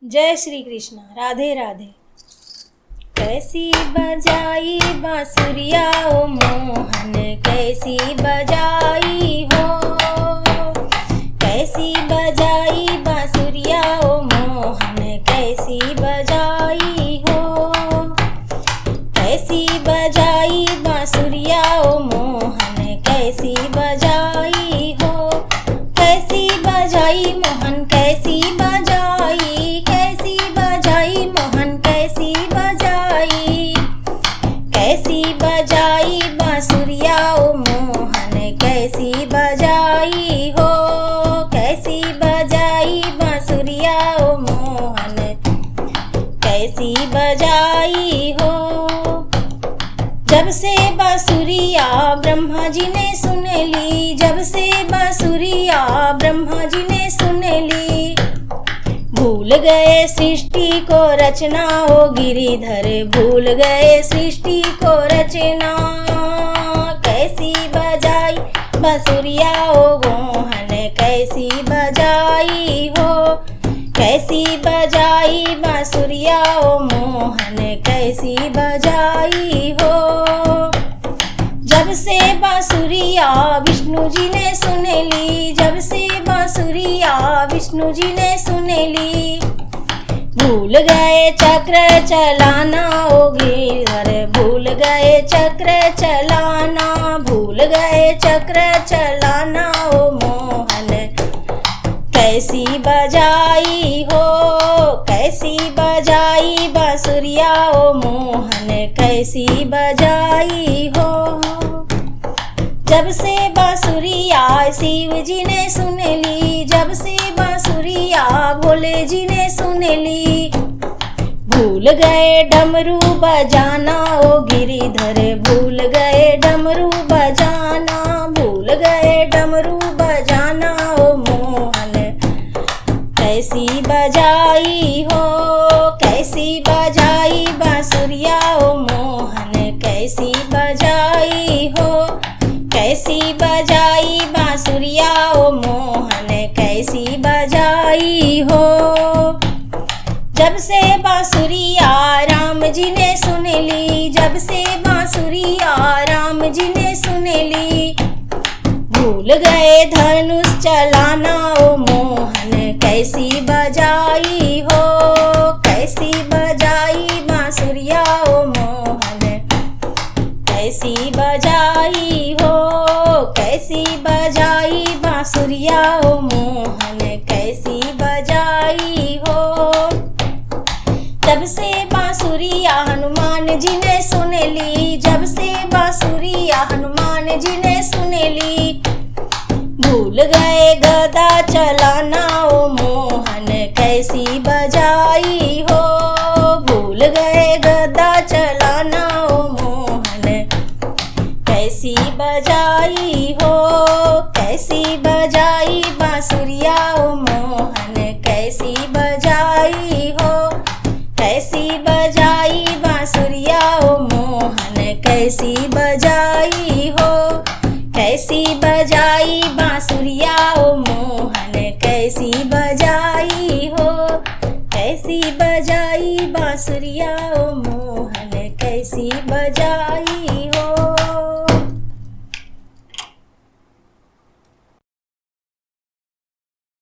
जय श्री कृष्ण। राधे राधे। कैसी बजाई बांसुरिया ओ मोहन, कैसी बजाई हो, कैसी बजाई बांसुरिया ओ मोहन, कैसी बजाई हो, कैसी बजाई बांसुरिया ओ मोहन, कैसी बजाई हो, कैसी बजाई मोहन, कैसी बजाई, कैसी बजाई मोहन, कैसी बजाई, कैसी बजाई बांसुरिया ओ मोहन, कैसी बजाई हो, कैसी बजाई बांसुरिया ओ मोहन, कैसी बजाई हो। जब से बांसुरिया ब्रह्मा जी ने सुन ली, जब से बांसुरिया ब्रह्मा जी ने सुन ली, भूल गए सृष्टि को रचना ओ गिरिधर, भूल गए सृष्टि को रचना। कैसी बजाई बांसुरिया ओ मोहन, कैसी बजाई हो, कैसी बजाई बांसुरिया ओ मोहन, कैसी बजाई हो। जब से बांसुरिया विष्णु जी ने सुन ली, जब से बांसुरिया विष्णु जी ने सुन ली, भूल गए चक्र चलाना ओ गिरिधर, भूल गए चक्र चलाना, भूल गए चक्र चलाना ओ मोहन, कैसी बजाई हो, कैसी बजाई बांसुरिया ओ मोहन, कैसी बजाई हो। जब से बांसुरिया शिव जी ने सुन ली, जब से बांसुरिया भोले जी ने सुन ली, भूल गए डमरू बजाना ओ गिरिधर, भूल गए डमरू बजाना, भूल गए डमरू बजाना ओ मोहन, कैसी बजाई हो, कैसी बजाई बांसुरिया ओ मोहन, कैसी बजाई हो, कैसी बजाई बांसुरिया ओ मोहन, कैसी बजाई हो। जब से बांसुरिया राम जी ने सुन ली, जब से बांसुरिया राम जी ने सुन ली, भूल गए धनुष चलाना ओ मोहन, कैसी बजाई हो, कैसी बजाई बांसुरिया ओ मोहन, कैसी बजाई हो, कैसी बजाई बांसुरिया ओ मोहन, कैसी बजाई हो। जब से बांसुरिया हनुमान जी ने सुन ली, जब से बांसुरिया हनुमान जी ने सुन ली, भूल गए गदा चलाना ओ मोहन, कैसी बजाई हो, भूल गए गदा चलाना ओ मोहन, कैसी बजाई हो, कैसी बजाई बांसुरिया ओ मोहन, कैसी बजाई हो, कैसी बजाई बांसुरिया ओ मोहन, कैसी बजाई हो, कैसी बजाई बांसुरिया ओ मोहन, कैसी बजाई हो, कैसी बजाई बांसुरिया ओ